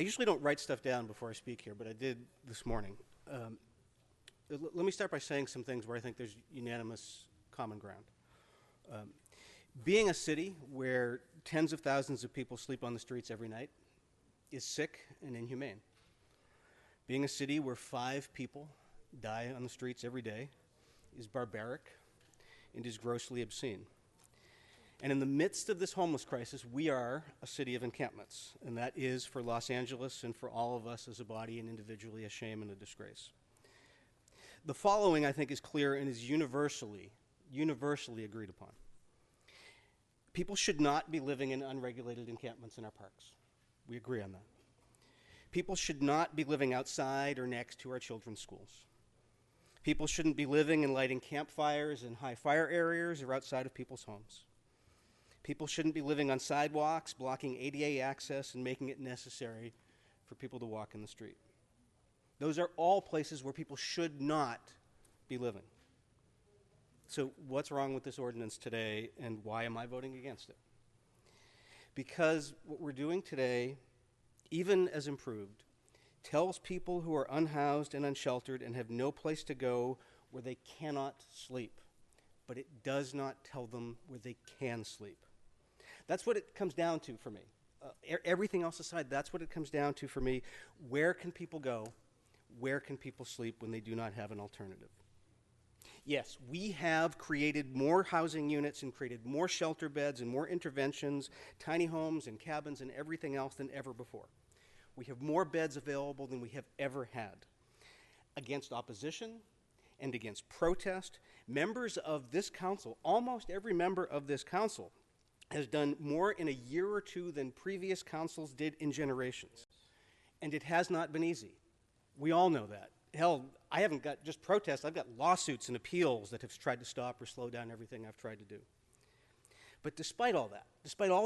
usually don't write stuff down before I speak here, but I did this morning. Let me start by saying some things where I think there's unanimous common ground. Being a city where tens of thousands of people sleep on the streets every night is sick and inhumane. Being a city where 5 people die on the streets every day is barbaric and is grossly obscene. And in the midst of this homeless crisis, we are a city of encampments, and that is for Los Angeles and for all of us as a body and individually a shame and a disgrace. The following, I think, is clear and is universally agreed upon. People should not be living in unregulated encampments in our parks. We agree on that. People should not be living outside or next to our children's schools. People shouldn't be living and lighting campfires in high fire areas or outside of people's homes. People shouldn't be living on sidewalks, blocking ADA access and making it necessary for people to walk in the street. Those are all places where people should not be living. So what's wrong with this ordinance today, and why am I voting against it? Because what we're doing today, even as improved, tells people who are unhoused and unsheltered and have no place to go where they cannot sleep, but it does not tell them where they can sleep. That's what it comes down to for me. Everything else aside, that's what it comes down to for me. Where can people go? Where can people sleep when they do not have an alternative? Yes, we have created more housing units and created more shelter beds and more interventions, tiny homes and cabins and everything else than ever before. We have more beds available than we have ever had. Against opposition and against protest, members of this council, almost every member of this council, has done more in a year or two than previous councils did in generations. And it has not been easy. We all know that. Hell, I haven't got just protests, I've got lawsuits and appeals that have tried to stop or slow down everything I've tried to do. But despite all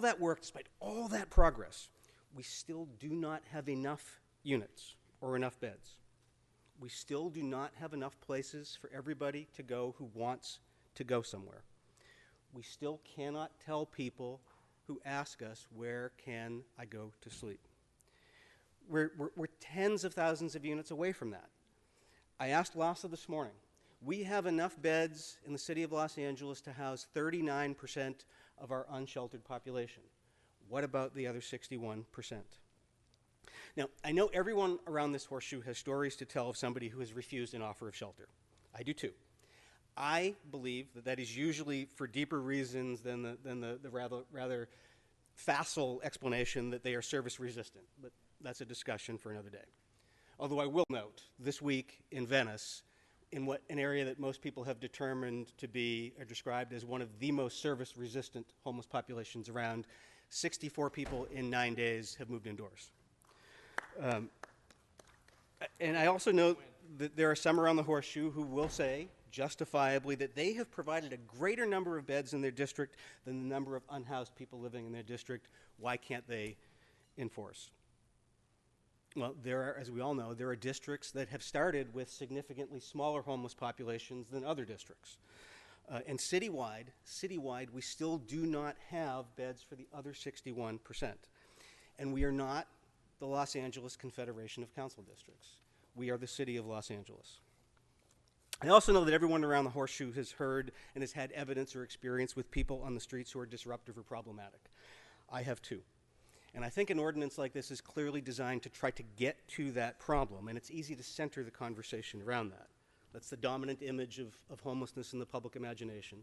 that work, despite all that progress, we still do not have enough units or enough beds. We still do not have enough places for everybody to go who wants to go somewhere. We still cannot tell people who ask us, where can I go to sleep? We're tens of thousands of units away from that. I asked LASA this morning. We have enough beds in the city of Los Angeles to house 39% of our unsheltered population. What about the other 61%? Now, I know everyone around this horseshoe has stories to tell of somebody who has refused an offer of shelter. I do too. I believe that that is usually for deeper reasons than the rather facile explanation that they are service resistant, but that's a discussion for another day. Although I will note, this week in Venice, in an area that most people have determined to be or described as one of the most service-resistant homeless populations around, 64 people in 9 days have moved indoors. And I also note that there are some around the horseshoe who will say, justifiably, that they have provided a greater number of beds in their district than the number of unhoused people living in their district. Why can't they enforce? Well, as we all know, there are districts that have started with significantly smaller homeless populations than other districts. And citywide, we still do not have beds for the other 61%. And we are not the Los Angeles Confederation of Council Districts. We are the city of Los Angeles. I also know that everyone around the horseshoe has heard and has had evidence or experience with people on the streets who are disruptive or problematic. I have too. And I think an ordinance like this is clearly designed to try to get to that problem, and it's easy to center the conversation around that. That's the dominant image of homelessness in the public imagination.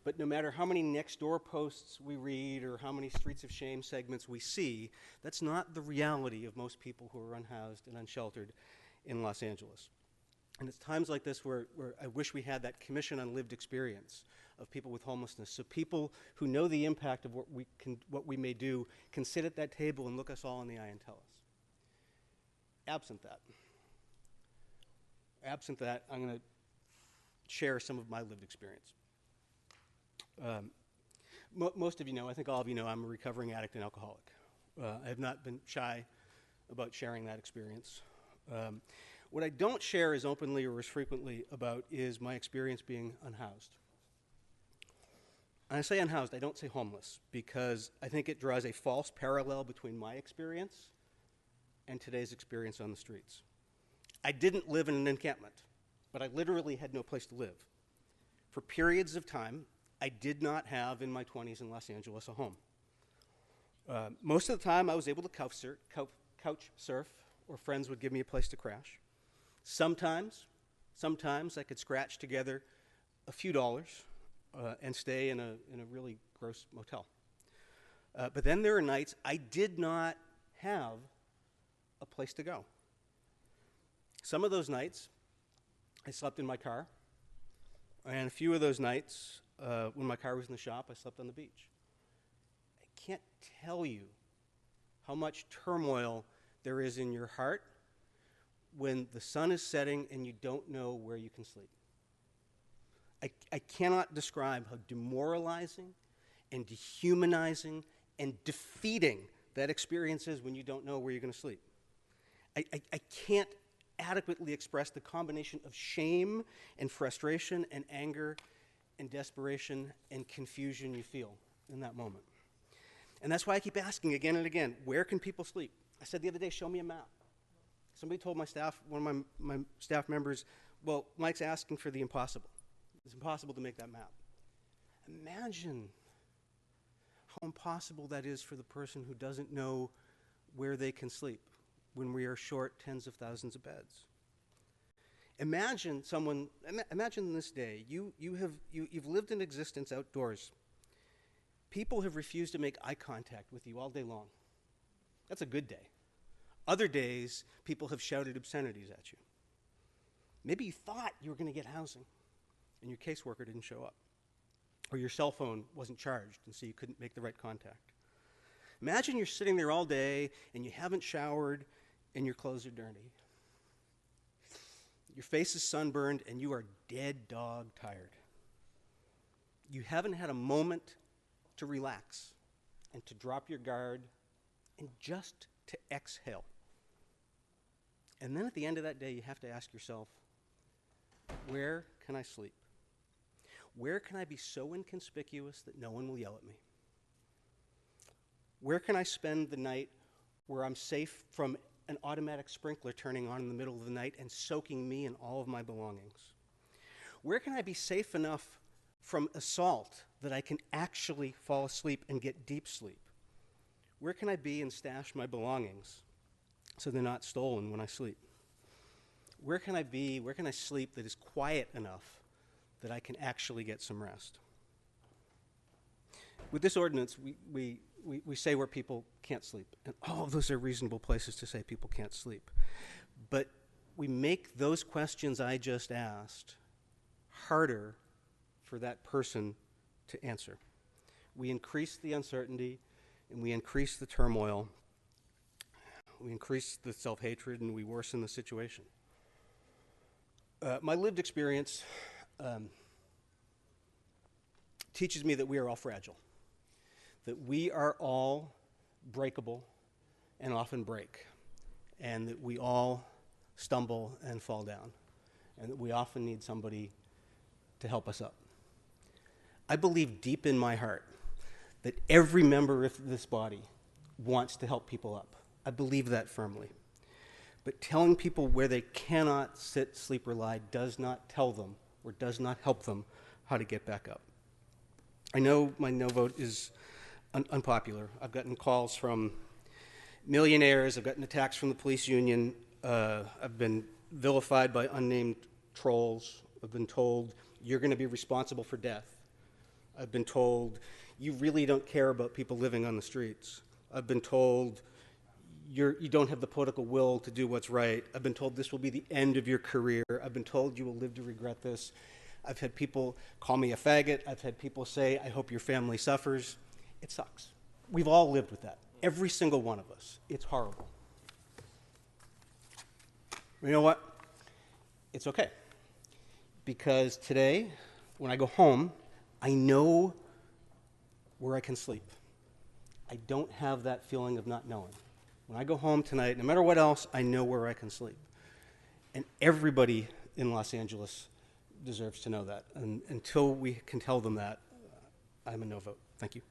But no matter how many next door posts we read or how many Streets of Shame segments we see, that's not the reality of most people who are unhoused and unsheltered in Los Angeles. And it's times like this where I wish we had that commission on lived experience of people with homelessness, so people who know the impact of what we may do can sit at that table and look us all in the eye and tell us. Absent that, I'm going to share some of my lived experience. Most of you know, I think all of you know, I'm a recovering addict and alcoholic. I have not been shy about sharing that experience. What I don't share as openly or as frequently about is my experience being unhoused. And I say unhoused, I don't say homeless, because I think it draws a false parallel between my experience and today's experience on the streets. I didn't live in an encampment, but I literally had no place to live. For periods of time, I did not have, in my 20s in Los Angeles, a home. Most of the time, I was able to couch surf, or friends would give me a place to crash. Sometimes I could scratch together a few dollars and stay in a really gross motel. But then there are nights I did not have a place to go. Some of those nights, I slept in my car, and a few of those nights, when my car was in the shop, I slept on the beach. I can't tell you how much turmoil there is in your heart when the sun is setting and you don't know where you can sleep. I cannot describe how demoralizing and dehumanizing and defeating that experience is when you don't know where you're going to sleep. I can't adequately express the combination of shame and frustration and anger and desperation and confusion you feel in that moment. And that's why I keep asking again and again, where can people sleep? I said the other day, show me a map. Somebody told my staff, one of my staff members, well, Mike's asking for the impossible. It's impossible to make that map. Imagine how impossible that is for the person who doesn't know where they can sleep when we are short tens of thousands of beds. Imagine this day, you've lived in existence outdoors. People have refused to make eye contact with you all day long. That's a good day. Other days, people have shouted obscenities at you. Maybe you thought you were going to get housing, and your caseworker didn't show up. Or your cell phone wasn't charged, and so you couldn't make the right contact. Imagine you're sitting there all day, and you haven't showered, and your clothes are dirty. Your face is sunburned, and you are dead dog tired. You haven't had a moment to relax and to drop your guard and just to exhale. And then at the end of that day, you have to ask yourself, where can I sleep? Where can I be so inconspicuous that no one will yell at me? Where can I spend the night where I'm safe from an automatic sprinkler turning on in the middle of the night and soaking me and all of my belongings? Where can I be safe enough from assault that I can actually fall asleep and get deep sleep? Where can I be and stash my belongings so they're not stolen when I sleep? Where can I sleep that is quiet enough that I can actually get some rest? With this ordinance, we say where people can't sleep, and all of those are reasonable places to say people can't sleep. But we make those questions I just asked harder for that person to answer. We increase the uncertainty, and we increase the turmoil. We increase the self-hatred, and we worsen the situation. My lived experience teaches me that we are all fragile, that we are all breakable and often break, and that we all stumble and fall down, and that we often need somebody to help us up. I believe deep in my heart that every member of this body wants to help people up. I believe that firmly. But telling people where they cannot sit, sleep, or lie does not tell them or does not help them how to get back up. I know my no vote is unpopular. I've gotten calls from millionaires. I've gotten attacks from the police union. I've been vilified by unnamed trolls. I've been told, you're going to be responsible for death. I've been told, you really don't care about people living on the streets. I've been told, you don't have the political will to do what's right. I've been told this will be the end of your career. I've been told you will live to regret this. I've had people call me a faggot. I've had people say, I hope your family suffers. It sucks. We've all lived with that. Every single one of us. It's horrible. You know what? It's okay. Because today, when I go home, I know where I can sleep. I don't have that feeling of not knowing. When I go home tonight, no matter what else, I know where I can sleep. And everybody in Los Angeles deserves to know that. And until we can tell them that, I'm a no vote. Thank you.